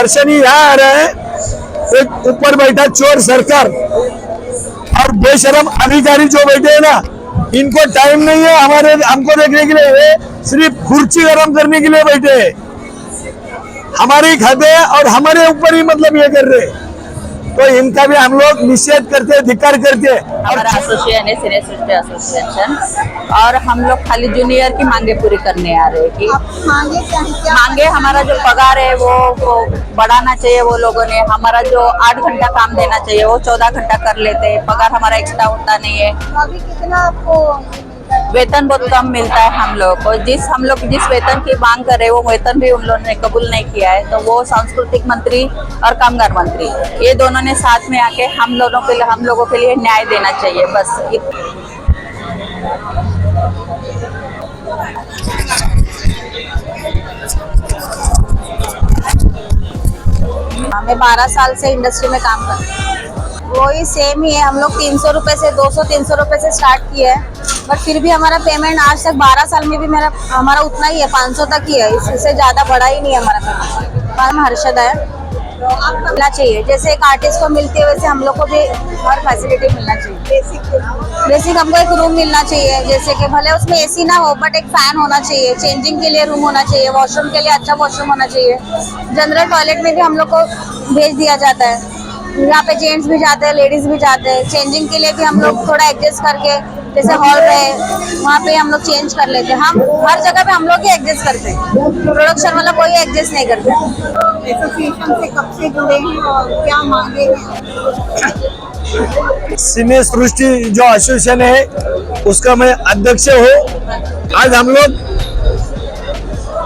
दर्शनी यहाँ आ रहे हैं, एक ऊपर बैठा चोर सरकार और बेशरम अधिकारी जो बैठे हैं ना, इनको टाइम नहीं है हमको देखने के लिए, ये सिर्फ कुर्सी गरम करने के लिए बैठे हैं, हमारी खाते हैं और हमारे ऊपर ही मतलब ये कर रहे हैं। तो इनका भी हम लोग निषेध करते हैं, धिक्कार करते हैं। हमारा एसोसिएशन है सीनियर सिस्टर एसोसिएशन, और हम लोग खाली जूनियर की मांगे पूरी करने आ रहे हैं कि मांगे हमारा जो पगार है वो बढ़ाना चाहिए। वो लोगों ने हमारा जो 8 घंटा काम देना चाहिए वो 14 घंटा कर लेते हैं, पगार हमारा एक्स्ट्रा होता नहीं है। अभी कितना आपको वेतन बहुत कम मिलता है हम लोग को। हम लोग जिस वेतन की मांग कर रहे हैं वो वेतन भी उन लोगों ने कबूल नहीं किया है। तो वो सांस्कृतिक मंत्री और कामगार मंत्री ये दोनों ने साथ में आके हम लोगों के लिए न्याय देना चाहिए, बस। मैं 12 साल से इंडस्ट्री में काम कर रही हूँ। वही सेम ही है, हम लोग 300 रुपए से 200-300 रुपए से स्टार्ट किए हैं, बट फिर भी हमारा पेमेंट आज तक 12 साल में भी हमारा उतना ही है, 500 तक ही है, इससे ज्यादा बढ़ा ही नहीं है हमारा पेमेंट। हम हर्षद है, तो आप मिलना चाहिए जैसे एक आर्टिस्ट को मिलती है वैसे हम लोग को भी हर फैसिलिटी मिलना चाहिए। बेसिक हमको एक रूम मिलना चाहिए, जैसे कि भले उसमें एसी ना हो बट एक फैन होना चाहिए, चेंजिंग के लिए रूम होना चाहिए, वॉशरूम के लिए अच्छा वॉशरूम होना चाहिए, जनरल टॉयलेट में भी हम लोग को भेज दिया जाता है। यहाँ पे जेंट्स भी जाते हैं, लेडीज भी जाते हैं। चेंजिंग के लिए भी हम लोग थोड़ा एडजस्ट करके, जैसे हॉल है वहाँ पे हम लोग चेंज कर लेते हैं। हम हर जगह पे हम लोग ही एडजस्ट करते हैं, प्रोडक्शन वाला कोई एडजस्ट नहीं करते। एसोसिएशन से कब से जुड़े हैं और क्या मांगे हैं? सीनियर सृष्टि जो एसोसिएशन है उसका मैं अध्यक्ष हूँ। आज हम लोग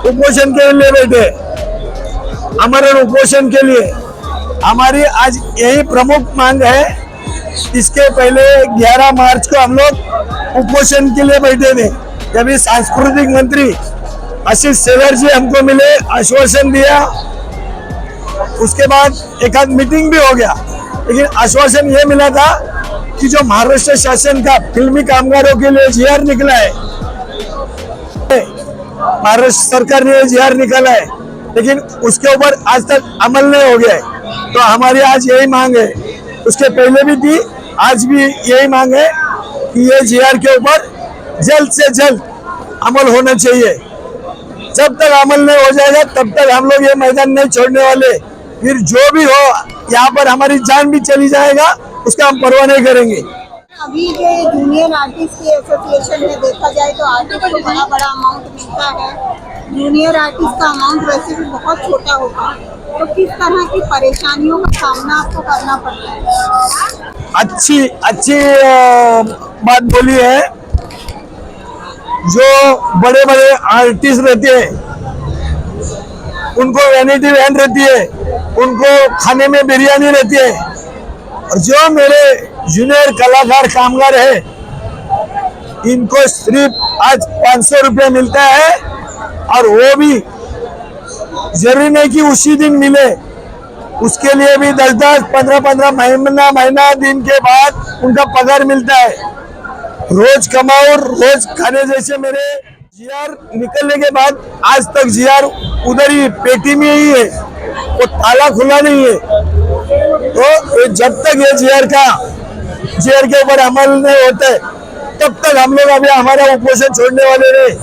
उपोषण के लिए बैठे, आमरण उपोषण के लिए। हमारी आज यही प्रमुख मांग है। इसके पहले 11 मार्च को हम लोग उपोषण के लिए बैठे थे, जब सांस्कृतिक मंत्री आशीष शेलार जी हमको मिले, आश्वासन दिया, उसके बाद एक आध मीटिंग भी हो गया, लेकिन आश्वासन ये मिला था कि जो महाराष्ट्र शासन का फिल्मी कामगारों के लिए जीआर निकला है, महाराष्ट्र सरकार ने जीआर निकाला है, लेकिन उसके ऊपर आज तक अमल नहीं हो गया है। तो हमारी आज यही मांग है, उसके पहले भी थी, आज भी यही मांग है कि ये जीआर के ऊपर जल्द से जल्द अमल होना चाहिए। जब तक अमल नहीं हो जाएगा तब तक हम लोग ये मैदान नहीं छोड़ने वाले। फिर जो भी हो, यहाँ पर हमारी जान भी चली जाएगा, उसका हम परवाह नहीं करेंगे। अभी जो जूनियर आर्टिस्ट की एसोसिएशन में देखा जाए तो आर्टिस्ट को बड़ा बड़ा अमाउंट मिलता है, जूनियर आर्टिस्ट का अमाउंट वैसे भी बहुत छोटा होगा, तो किस तरह की परेशानियों का सामना आपको करना पड़ता है? अच्छी बात बोली है। जो बड़े बड़े आर्टिस्ट रहते हैं उनको वैनिटी वैन रहती है, उनको खाने में बिरयानी रहती है, और जो मेरे जूनियर कलाकार कामगार है इनको सिर्फ आज 500 रुपये मिलता है, और वो भी जरूरी नहीं कि उसी दिन मिले, उसके लिए भी 10-10, 15-15 महीना दिन के बाद उनका पगार मिलता है। रोज कमाओ रोज खाने। जैसे मेरे जीआर निकलने के बाद आज तक जीआर उधर ही पेटी में ही है, वो ताला खुला नहीं है। तो जब तक ये जीआर के ऊपर अमल नहीं होता है तब तक हम लोग अभी हमारा उपोषण छोड़ने वाले नहीं,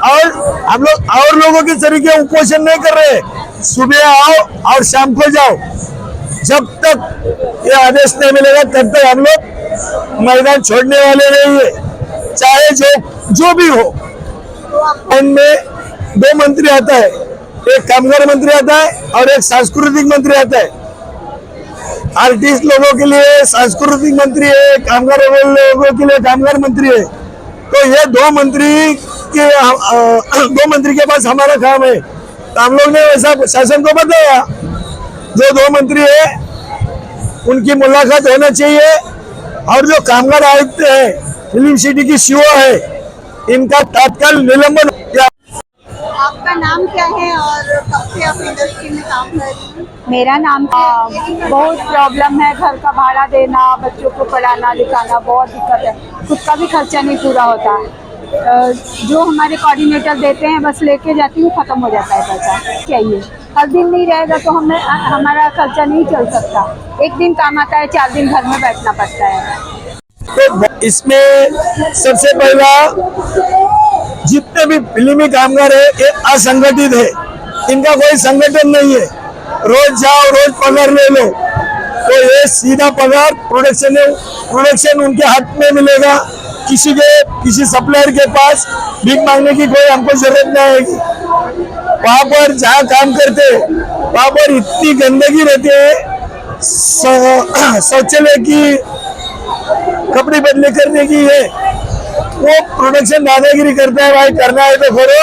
और हम लोग और लोगों के तरीके उपोषण नहीं कर रहे। सुबह आओ और शाम को जाओ, जब तक ये आदेश नहीं मिलेगा तब तक हम लोग मैदान छोड़ने वाले नहीं है, चाहे जो भी हो। इनमें 2 मंत्री आता है, एक कामगार मंत्री आता है और एक सांस्कृतिक मंत्री आता है। आर्टिस्ट लोगों के लिए सांस्कृतिक मंत्री है, कामगार लोगों के लिए कामगार मंत्री है। तो ये 2 मंत्री के पास हमारा काम है। तो हम लोग ने ऐसा शासन को बताया, जो 2 मंत्री है उनकी मुलाकात होना चाहिए, और जो कामगार आयुक्त है, फिल्म सिटी की सीओ है, इनका तत्काल निलंबन। आपका नाम क्या है और कब से आप इंडस्ट्री में काम कर रही हैं? मेरा नाम बहुत प्रॉब्लम है, घर का भाड़ा देना, बच्चों को पढ़ाना लिखाना, बहुत दिक्कत है, खुद का भी खर्चा नहीं पूरा होता। जो हमारे कोऑर्डिनेटर देते हैं बस लेके जाती हूँ, खत्म हो जाता है पैसा। चाहिए हर दिन नहीं रहेगा तो हमें हमारा खर्चा नहीं चल सकता। एक दिन काम आता है, 4 दिन घर में बैठना पड़ता है। तो इसमें सबसे पहला जितने भी फिल्मी कामगार है ये असंगठित है, इनका कोई संगठन नहीं है। रोज जाओ रोज पगार ले लो, तो ये सीधा पगार प्रोडक्शन उनके हाथ में मिलेगा। किसी सप्लायर के पास भीख मांगने की कोई हमको जरूरत नहीं आएगी। वहां पर जहाँ काम करते वहां पर इतनी गंदगी रहती है, शौचालय की, कपड़े बदले करने की है, वो प्रोडक्शन दादागिरी करता है। भाई करना है तो करो,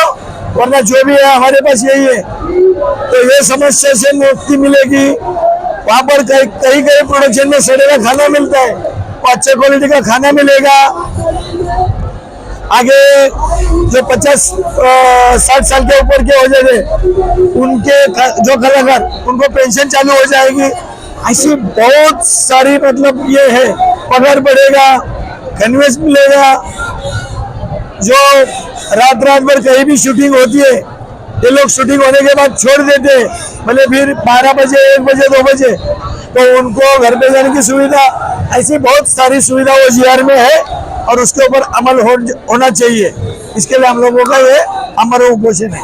वरना जो भी है हमारे पास यही है। तो ये समस्या से मुक्ति मिलेगी। वहां पर कई प्रोडक्शन में सड़ेला खाना मिलता है, वो अच्छे क्वालिटी का खाना मिलेगा। आगे जो 50-60 साल के ऊपर के हो जाते उनके जो कलाकार, उनको पेंशन चालू हो जाएगी। ऐसी बहुत सारी मतलब ये है, पगार बढ़ेगा, कन्वेंस मिलेगा। जो रात भर कहीं भी शूटिंग होती है, ये लोग शूटिंग होने के बाद छोड़ देते हैं, भले फिर 12 बजे 1 बजे 2 बजे, तो उनको घर पे जाने की सुविधा, ऐसी बहुत सारी सुविधा वो जीआर में है और उसके ऊपर अमल होना चाहिए। इसके लिए हम लोगों का ये अमर उपोषण है।